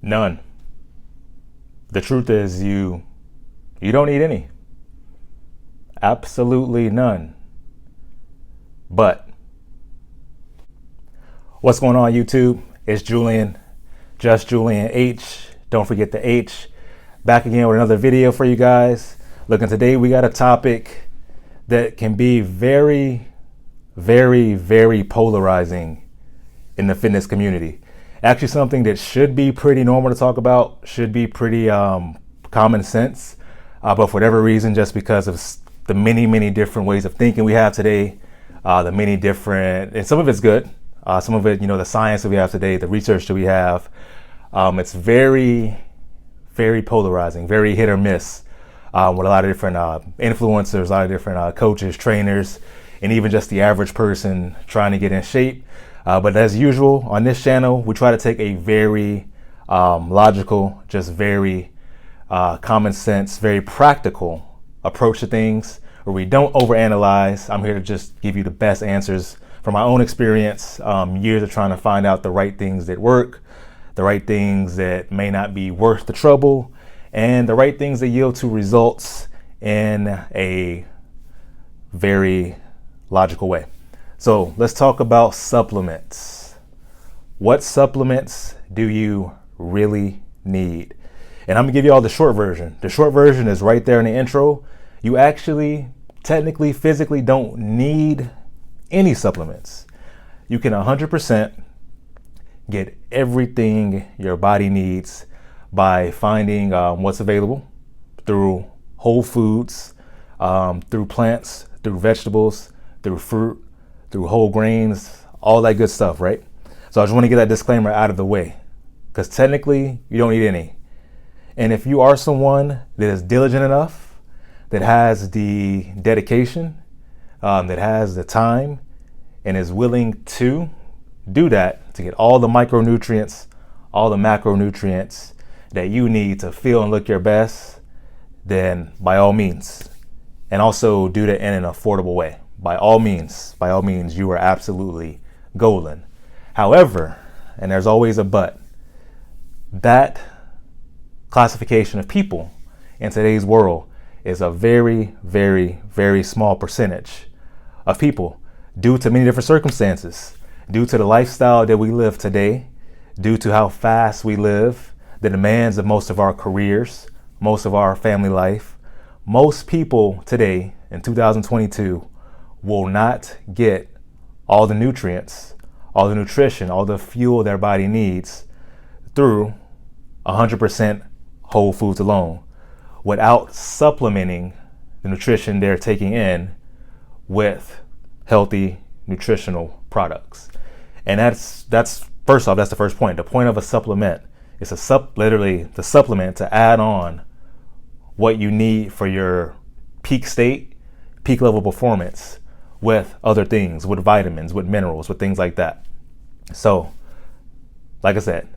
None. The truth is you don't need any. Absolutely none. But what's going on, YouTube? It's Julian, just Julian H. Don't forget the H. Back again with another video for you guys. Look, and today we got a topic that can be very, very, very polarizing in the fitness community. Actually, something that should be pretty normal to talk about, should be pretty common sense, but for whatever reason, just because of the many, many different ways of thinking we have today, the many different, and some of it's good, some of it, the science that we have today, the research that we have, it's very, very polarizing, very hit or miss, with a lot of different influencers, a lot of different coaches, trainers, and even just the average person trying to get in shape. But as usual, on this channel, we try to take a very logical, just very common sense, very practical approach to things where we don't overanalyze. I'm here to just give you the best answers from my own experience, years of trying to find out the right things that work, the right things that may not be worth the trouble, and the right things that yield to results in a very logical way. So let's talk about supplements. What supplements do you really need? And I'm gonna give you all the short version. The short version is right there in the intro. You actually, technically, physically don't need any supplements. You can 100% get everything your body needs by finding what's available through whole foods, through plants, through vegetables, through fruit, through whole grains, all that good stuff, right? So I just want to get that disclaimer out of the way, because technically you don't need any. And if you are someone that is diligent enough, that has the dedication, that has the time, and is willing to do that, to get all the micronutrients, all the macronutrients that you need to feel and look your best, then by all means, and also do that in an affordable way. By all means, you are absolutely golden. However, and there's always a but, that classification of people in today's world is a very, very, very small percentage of people due to many different circumstances, due to the lifestyle that we live today, due to how fast we live, the demands of most of our careers, most of our family life. Most people today in 2022 will not get all the nutrients, all the nutrition, all the fuel their body needs through 100% whole foods alone, without supplementing the nutrition they're taking in with healthy nutritional products. And that's first off, that's the first point. The point of a supplement is literally the supplement to add on what you need for your peak state, peak level performance, with other things, with vitamins, with minerals, with things like that. So, like I said,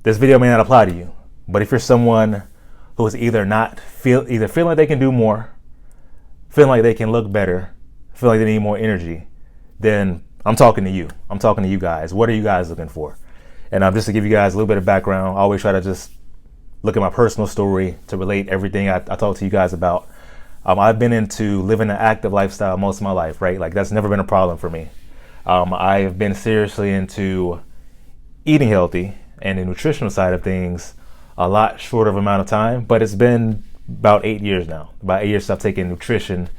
this video may not apply to you, but if you're someone who is either feeling like they can do more, feeling like they can look better, feeling like they need more energy, then I'm talking to you. I'm talking to you guys. What are you guys looking for? And just to give you guys a little bit of background, I always try to just look at my personal story to relate everything I talk to you guys about. I've been into living an active lifestyle most of my life, right? Like, that's never been a problem for me. I've been seriously into eating healthy and the nutritional side of things a lot shorter of amount of time, but it's been about 8 years now. About 8 years I've taken nutrition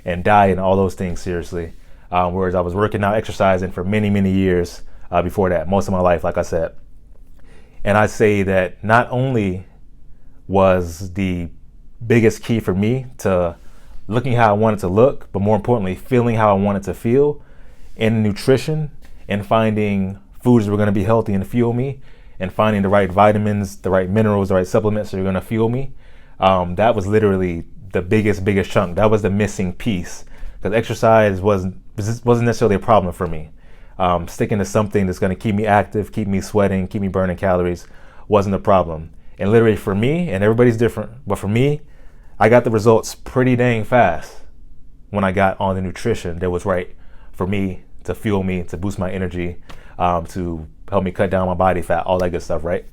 and diet and all those things seriously. Whereas I was working out, exercising for many, many years before that, most of my life, like I said. And I say that not only was the biggest key for me to looking how I wanted to look, but more importantly, feeling how I wanted to feel in nutrition, and finding foods that were going to be healthy and fuel me, and finding the right vitamins, the right minerals, the right supplements that are going to fuel me. That was literally the biggest chunk. That was the missing piece, because exercise wasn't necessarily a problem for me. Sticking to something that's going to keep me active, keep me sweating, keep me burning calories wasn't a problem. And literally for me, and everybody's different, but for me, I got the results pretty dang fast when I got on the nutrition that was right for me, to fuel me, to boost my energy, to help me cut down my body fat, all that good stuff, right?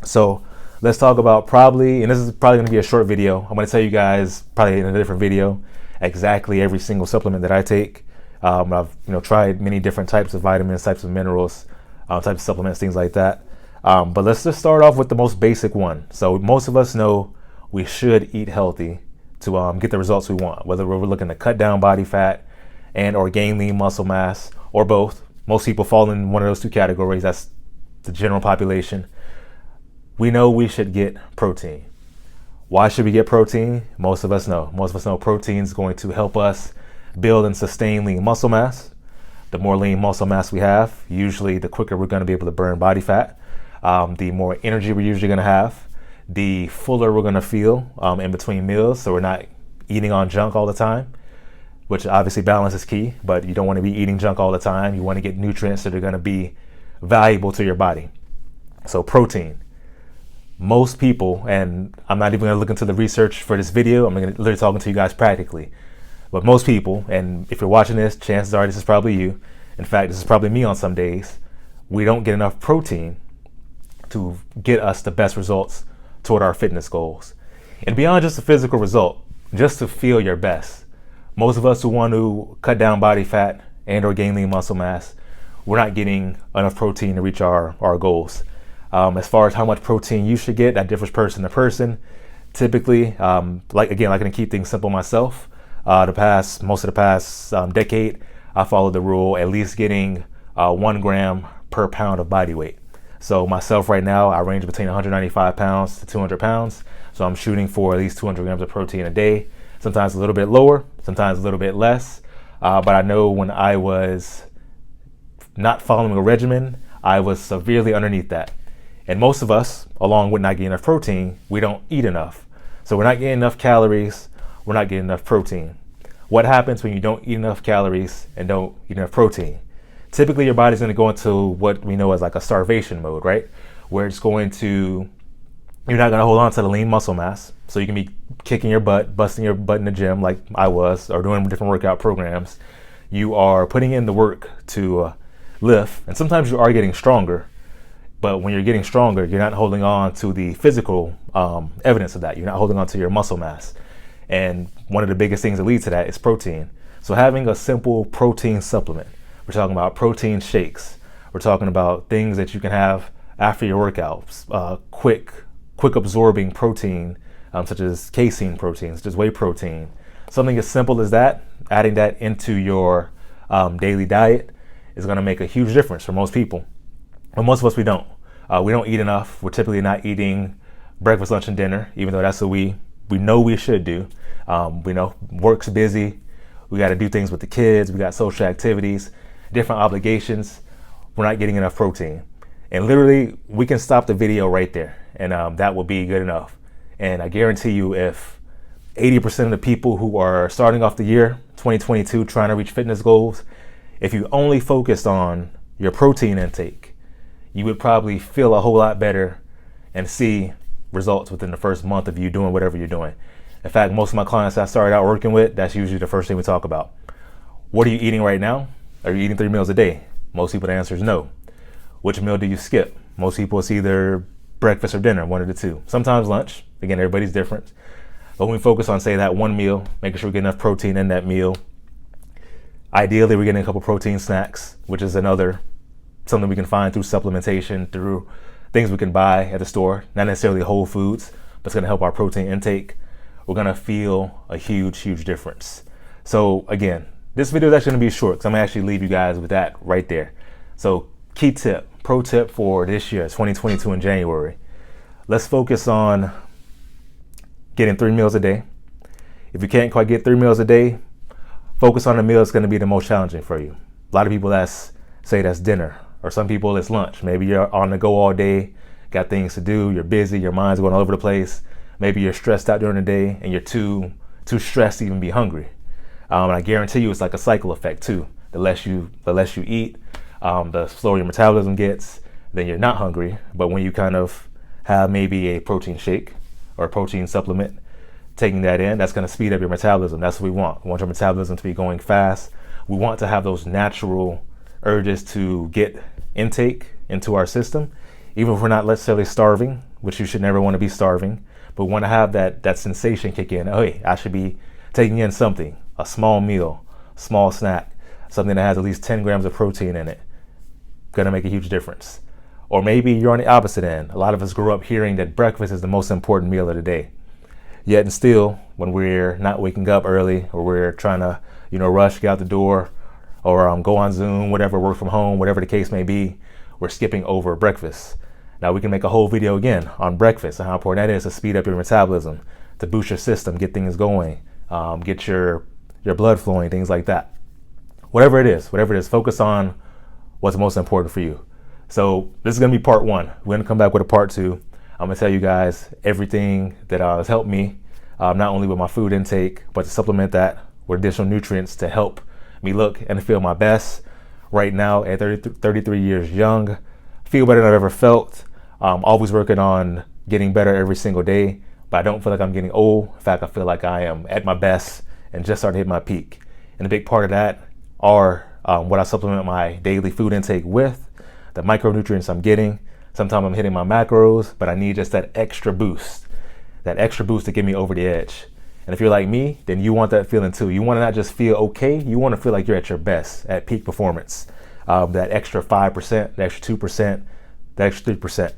So let's talk about probably, and this is probably going to be a short video. I'm going to tell you guys probably in a different video exactly every single supplement that I take. I've tried many different types of vitamins, types of minerals, types of supplements, things like that. But let's just start off with the most basic one. So most of us know we should eat healthy to get the results we want, whether we're looking to cut down body fat and or gain lean muscle mass or both. Most people fall in one of those two categories. That's the general population. We know we should get protein. Why should we get protein? Most of us know. Most of us know protein is going to help us build and sustain lean muscle mass. The more lean muscle mass we have, usually the quicker we're going to be able to burn body fat. The more energy we're usually going to have, the fuller we're going to feel in between meals, so we're not eating on junk all the time, which obviously balance is key, but you don't want to be eating junk all the time. You want to get nutrients that are going to be valuable to your body. So protein. Most people, and I'm not even going to look into the research for this video, I'm going to literally talking to you guys practically, but most people, and if you're watching this, chances are this is probably you. In fact, this is probably me on some days. We don't get enough protein to get us the best results toward our fitness goals. And beyond just the physical result, just to feel your best. Most of us who want to cut down body fat and or gain lean muscle mass, we're not getting enough protein to reach our goals. As far as how much protein you should get, that differs person to person. Typically, like I'm going to keep things simple myself. Most of the past decade, I followed the rule at least getting 1 gram per pound of body weight. So myself right now, I range between 195 pounds to 200 pounds. So I'm shooting for at least 200 grams of protein a day. Sometimes a little bit lower, sometimes a little bit less. But I know when I was not following a regimen, I was severely underneath that. And most of us, along with not getting enough protein, we don't eat enough. So we're not getting enough calories, we're not getting enough protein. What happens when you don't eat enough calories and don't eat enough protein? Typically your body's going to go into what we know as like a starvation mode, right? Where you're not going to hold on to the lean muscle mass. So you can be kicking your butt, busting your butt in the gym like I was, or doing different workout programs. You are putting in the work to lift, and sometimes you are getting stronger. But when you're getting stronger, you're not holding on to the physical evidence of that. You're not holding on to your muscle mass. And one of the biggest things that leads to that is protein. So having a simple protein supplement, we're talking about protein shakes. We're talking about things that you can have after your workouts, quick absorbing protein, such as casein protein, such as whey protein. Something as simple as that, adding that into your daily diet is going to make a huge difference for most people. But most of us, we don't. We don't eat enough. We're typically not eating breakfast, lunch, and dinner, even though that's what we know we should do. We know work's busy. We got to do things with the kids. We got social activities, different obligations. We're not getting enough protein. And literally, we can stop the video right there, and that will be good enough. And I guarantee you, if 80% of the people who are starting off the year 2022 trying to reach fitness goals, if you only focused on your protein intake, you would probably feel a whole lot better and see results within the first month of you doing whatever you're doing. In fact, most of my clients I started out working with, that's usually the first thing we talk about. What are you eating right now? Are you eating 3 meals a day? Most people, the answer is no. Which meal do you skip? Most people, it's either breakfast or dinner, one of the two. Sometimes lunch. Again, everybody's different. But when we focus on, say, that one meal, making sure we get enough protein in that meal. Ideally, we're getting a couple protein snacks, which is something we can find through supplementation, through things we can buy at the store, not necessarily whole foods, but it's going to help our protein intake. We're going to feel a huge difference. So again, this video is actually going to be short because I'm going to actually leave you guys with that right there. So key tip, pro tip for this year, 2022 in January. Let's focus on getting 3 meals a day. If you can't quite get 3 meals a day, focus on the meal that's going to be the most challenging for you. A lot of people that's dinner. Or some people it's lunch. Maybe you're on the go all day, got things to do, you're busy, your mind's going all over the place. Maybe you're stressed out during the day and you're too stressed to even be hungry. And I guarantee you it's like a cycle effect too. The less you eat, the slower your metabolism gets, then you're not hungry. But when you kind of have maybe a protein shake or a protein supplement, taking that in, that's going to speed up your metabolism. That's what we want. We want your metabolism to be going fast. We want to have those natural urges to get intake into our system, even if we're not necessarily starving, which you should never want to be starving, but we want to have that sensation kick in. Oh, hey, I should be taking in something, a small meal, small snack, something that has at least 10 grams of protein in it. Gonna make a huge difference. Or maybe you're on the opposite end. A lot of us grew up hearing that breakfast is the most important meal of the day. Yet and still, when we're not waking up early, or we're trying to, rush, get out the door, or go on Zoom, whatever, work from home, whatever the case may be, we're skipping over breakfast. Now we can make a whole video again on breakfast and how important that is to speed up your metabolism, to boost your system, get things going, get your blood flowing, things like that. Whatever it is, focus on what's most important for you. So this is going to be part one. We're going to come back with a part two. I'm going to tell you guys everything that has helped me, not only with my food intake, but to supplement that with additional nutrients to help me look and feel my best. Right now at 33 years young, feel better than I've ever felt. Always working on getting better every single day, but I don't feel like I'm getting old. In fact, I feel like I am at my best and just starting to hit my peak. And a big part of that are what I supplement my daily food intake with, the micronutrients I'm getting. Sometimes I'm hitting my macros, but I need just that extra boost to get me over the edge. And if you're like me, then you want that feeling too. You want to not just feel okay, you want to feel like you're at your best, at peak performance. That extra 5%, the extra 2%, the extra 3%.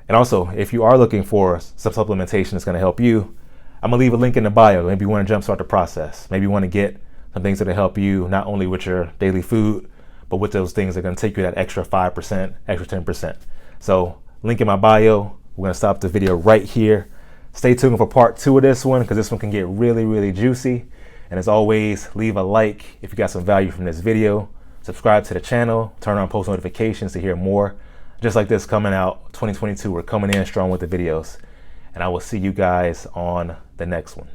And also, if you are looking for some supplementation that's going to help you, I'm going to leave a link in the bio. Maybe you want to jumpstart the process. Maybe you want to get some things that will help you not only with your daily food, but with those things that are going to take you that extra 5%, extra 10%. So link in my bio. We're going to stop the video right here. Stay tuned for part two of this one, because this one can get really, really juicy. And as always, leave a like if you got some value from this video. Subscribe to the channel, turn on post notifications to hear more just like this coming out. 2022, we're coming in strong with the videos. And I will see you guys on the next one.